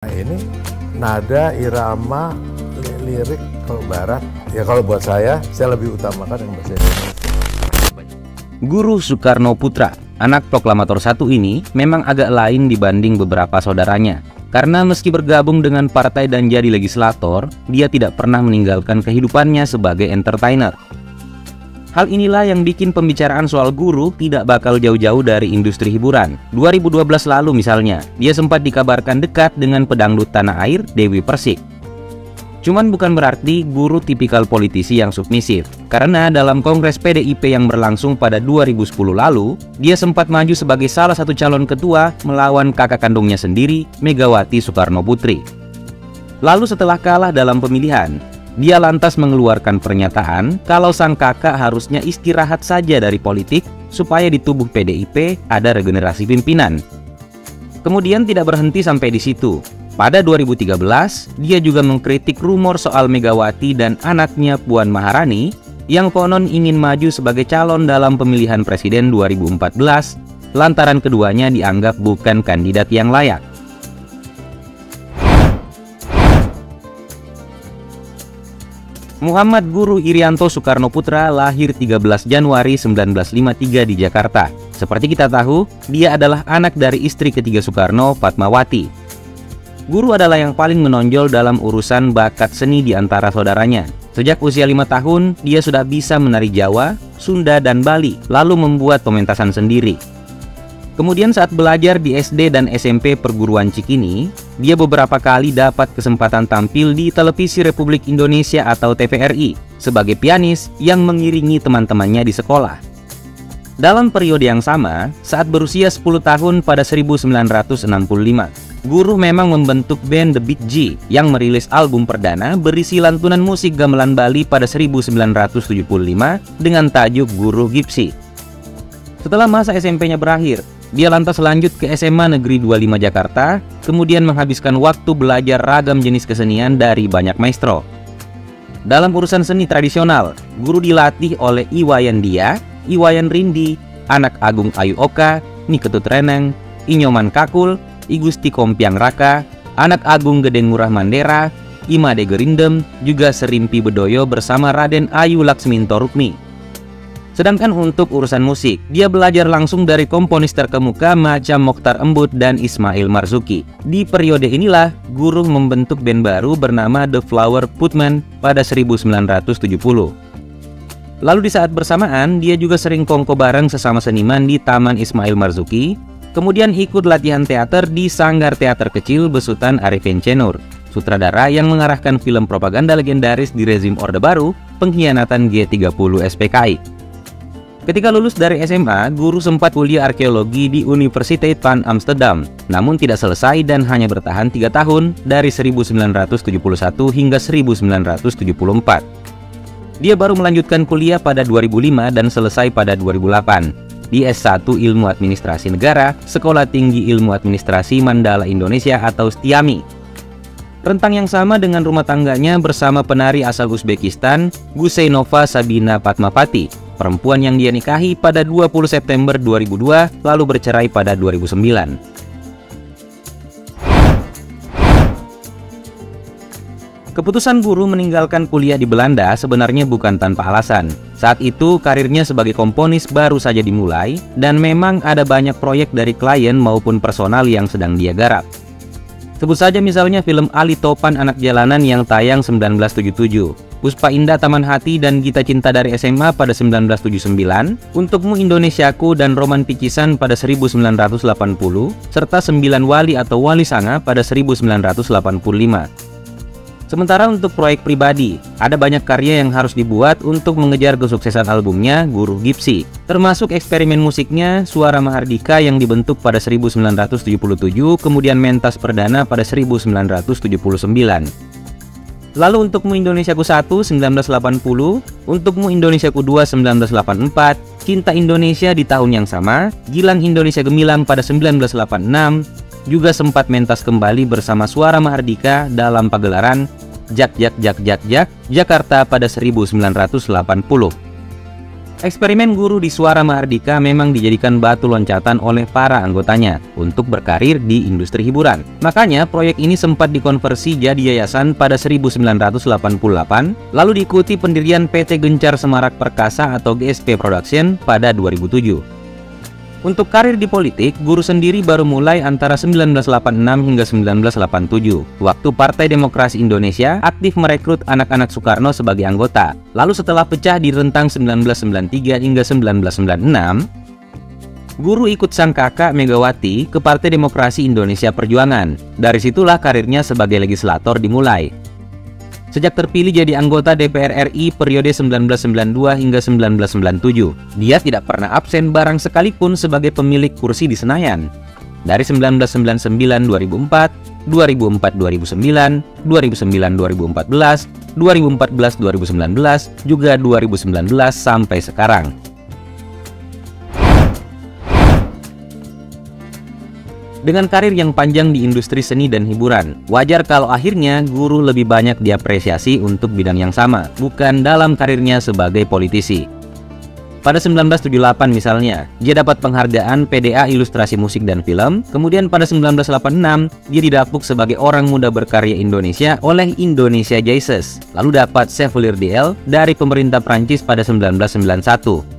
Nah, ini nada, irama, lirik kalau barat, ya kalau buat saya lebih utamakan yang bahasa Indonesia. Guru Soekarno Putra, anak proklamator satu ini memang agak lain dibanding beberapa saudaranya. Karena meski bergabung dengan partai dan jadi legislator, dia tidak pernah meninggalkan kehidupannya sebagai entertainer. Hal inilah yang bikin pembicaraan soal guru tidak bakal jauh-jauh dari industri hiburan. 2012 lalu misalnya, dia sempat dikabarkan dekat dengan pedangdut tanah air Dewi Persik. Cuman bukan berarti guru tipikal politisi yang submisif. Karena dalam Kongres PDIP yang berlangsung pada 2010 lalu, dia sempat maju sebagai salah satu calon ketua melawan kakak kandungnya sendiri, Megawati Soekarno Putri. Lalu setelah kalah dalam pemilihan, dia lantas mengeluarkan pernyataan kalau sang kakak harusnya istirahat saja dari politik supaya di tubuh PDIP ada regenerasi pimpinan. Kemudian tidak berhenti sampai di situ. Pada 2013, dia juga mengkritik rumor soal Megawati dan anaknya Puan Maharani yang konon ingin maju sebagai calon dalam pemilihan presiden 2014 lantaran keduanya dianggap bukan kandidat yang layak. Muhammad Guru Irianto Soekarno Putra lahir 13 Januari 1953 di Jakarta. Seperti kita tahu, dia adalah anak dari istri ketiga Soekarno, Fatmawati. Guru adalah yang paling menonjol dalam urusan bakat seni di antara saudaranya. Sejak usia 5 tahun, dia sudah bisa menari Jawa, Sunda, dan Bali, lalu membuat pementasan sendiri. Kemudian saat belajar di SD dan SMP perguruan Cikini, dia beberapa kali dapat kesempatan tampil di Televisi Republik Indonesia atau TVRI sebagai pianis yang mengiringi teman-temannya di sekolah. Dalam periode yang sama, saat berusia 10 tahun pada 1965, Guru memang membentuk band The Big G yang merilis album perdana berisi lantunan musik gamelan Bali pada 1975 dengan tajuk Guru Gipsy. Setelah masa SMP-nya berakhir, dia lantas lanjut ke SMA Negeri 25 Jakarta, kemudian menghabiskan waktu belajar ragam jenis kesenian dari banyak maestro. Dalam urusan seni tradisional, Guru dilatih oleh Iwayan Dia, Iwayan Rindi, Anak Agung Ayu Oka, Niketut Reneng, Inyoman Kakul, I Gusti Kompiang Raka, Anak Agung Gedeng Ngurah Mandera, Imade Gerindem, juga Serimpi Bedoyo bersama Raden Ayu Laksminto Rukmi. Sedangkan untuk urusan musik, dia belajar langsung dari komponis terkemuka macam Mokhtar Embut dan Ismail Marzuki. Di periode inilah, Guru membentuk band baru bernama The Flower Potmen pada 1970. Lalu di saat bersamaan, dia juga sering kongko bareng sesama seniman di Taman Ismail Marzuki, kemudian ikut latihan teater di Sanggar Teater Kecil besutan Arifin C. Nur, sutradara yang mengarahkan film propaganda legendaris di rezim Orde Baru, Pengkhianatan G30 SPKI. Ketika lulus dari SMA, Guru sempat kuliah arkeologi di Universiteit van Amsterdam, namun tidak selesai dan hanya bertahan 3 tahun dari 1971 hingga 1974. Dia baru melanjutkan kuliah pada 2005 dan selesai pada 2008. Di S1 Ilmu Administrasi Negara, Sekolah Tinggi Ilmu Administrasi Mandala Indonesia atau STIAMI. Rentang yang sama dengan rumah tangganya bersama penari asal Uzbekistan, Guseinova Sabina Fatmawati, perempuan yang dia nikahi pada 20 September 2002 lalu bercerai pada 2009. Keputusan Guru meninggalkan kuliah di Belanda sebenarnya bukan tanpa alasan. Saat itu karirnya sebagai komponis baru saja dimulai dan memang ada banyak proyek dari klien maupun personal yang sedang dia garap. Sebut saja misalnya film Ali Topan Anak Jalanan yang tayang 1977, Puspa Indah Taman Hati dan Gita Cinta dari SMA pada 1979, Untukmu Indonesiaku dan Roman Picisan pada 1980, serta Sembilan Wali atau Wali Sanga pada 1985. Sementara untuk proyek pribadi, ada banyak karya yang harus dibuat untuk mengejar kesuksesan albumnya Guru Gipsy, termasuk eksperimen musiknya Suara Mahardika yang dibentuk pada 1977, kemudian mentas perdana pada 1979. Lalu Untukmu Indonesiaku 1 1980, Untukmu Indonesiaku 2 1984, Cinta Indonesia di tahun yang sama, Gilang Indonesia Gemilang pada 1986, juga sempat mentas kembali bersama Suara Mahardika dalam pagelaran Jak Jak Jak Jak Jak Jakarta pada 1980. Eksperimen guru di Suara Mahardika memang dijadikan batu loncatan oleh para anggotanya untuk berkarir di industri hiburan. Makanya proyek ini sempat dikonversi jadi yayasan pada 1988, lalu diikuti pendirian PT Gencar Semarak Perkasa atau GSP Production pada 2007. Untuk karir di politik, guru sendiri baru mulai antara 1986 hingga 1987. Waktu Partai Demokrasi Indonesia aktif merekrut anak-anak Soekarno sebagai anggota. Lalu setelah pecah di rentang 1993 hingga 1996, guru ikut sang kakak Megawati ke Partai Demokrasi Indonesia Perjuangan. Dari situlah karirnya sebagai legislator dimulai. Sejak terpilih jadi anggota DPR RI periode 1992 hingga 1997, dia tidak pernah absen barang sekalipun sebagai pemilik kursi di Senayan. Dari 1999-2004, 2004-2009, 2009-2014, 2014-2019, juga 2019 sampai sekarang. Dengan karir yang panjang di industri seni dan hiburan, wajar kalau akhirnya guru lebih banyak diapresiasi untuk bidang yang sama, bukan dalam karirnya sebagai politisi. Pada 1978 misalnya, dia dapat penghargaan PDA Ilustrasi Musik dan Film, kemudian pada 1986, dia didapuk sebagai orang muda berkarya Indonesia oleh Indonesia Jazzes, lalu dapat Chevalier d'El dari pemerintah Prancis pada 1991.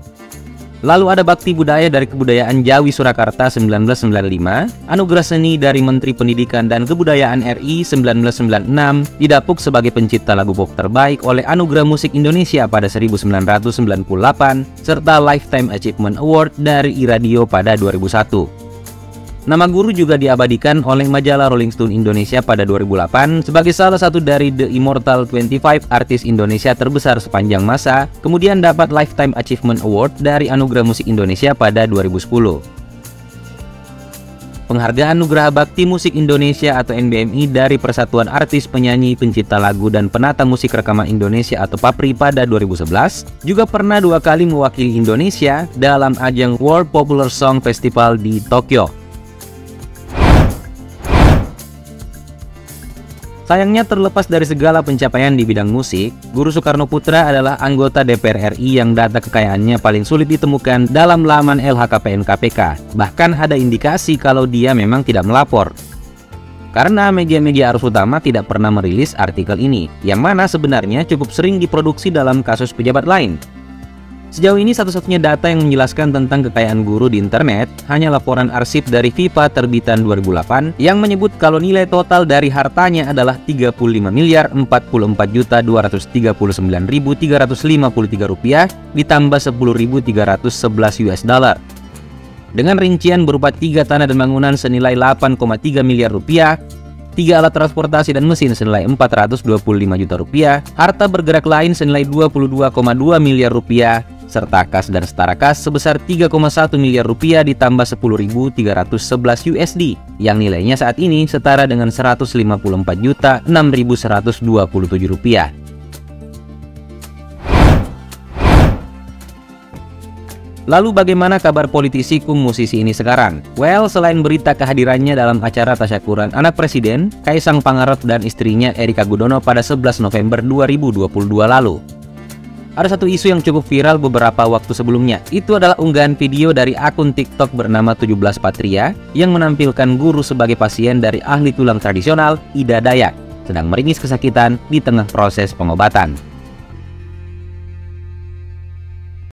Lalu ada Bakti Budaya dari Kebudayaan Jawi Surakarta 1995, Anugerah Seni dari Menteri Pendidikan dan Kebudayaan RI 1996, didapuk sebagai pencipta lagu pop terbaik oleh Anugerah Musik Indonesia pada 1998, serta Lifetime Achievement Award dari iRadio pada 2001. Nama guru juga diabadikan oleh majalah Rolling Stone Indonesia pada 2008 sebagai salah satu dari The Immortal 25 artis Indonesia terbesar sepanjang masa, kemudian dapat Lifetime Achievement Award dari Anugerah Musik Indonesia pada 2010. Penghargaan Nugraha Bakti Musik Indonesia atau NBMI dari Persatuan Artis Penyanyi Pencipta Lagu dan Penata Musik Rekaman Indonesia atau PAPRI pada 2011, juga pernah 2 kali mewakili Indonesia dalam ajang World Popular Song Festival di Tokyo. Sayangnya, terlepas dari segala pencapaian di bidang musik, Guru Soekarno Putra adalah anggota DPR RI yang data kekayaannya paling sulit ditemukan dalam laman LHKPN KPK. Bahkan ada indikasi kalau dia memang tidak melapor. Karena media-media arus utama tidak pernah merilis artikel ini, yang mana sebenarnya cukup sering diproduksi dalam kasus pejabat lain. Sejauh ini satu-satunya data yang menjelaskan tentang kekayaan guru di internet hanya laporan arsip dari FIFA terbitan 2008 yang menyebut kalau nilai total dari hartanya adalah 35.044.239.353 rupiah ditambah 10.311 US dollar. Dengan rincian berupa 3 tanah dan bangunan senilai 8,3 miliar rupiah, 3 alat transportasi dan mesin senilai 425 juta rupiah, harta bergerak lain senilai 22,2 miliar rupiah, serta kas dan setara kas sebesar 3,1 miliar rupiah ditambah 10.311 USD, yang nilainya saat ini setara dengan 154.6.127 rupiah. Lalu bagaimana kabar politisi kum musisi ini sekarang? Well, selain berita kehadirannya dalam acara tasyakuran anak presiden, Kaisang Pangarep dan istrinya Erika Gudono pada 11 November 2022 lalu. Ada satu isu yang cukup viral beberapa waktu sebelumnya. Itu adalah unggahan video dari akun TikTok bernama 17 Patria yang menampilkan guru sebagai pasien dari ahli tulang tradisional Ida Dayak sedang meringis kesakitan di tengah proses pengobatan.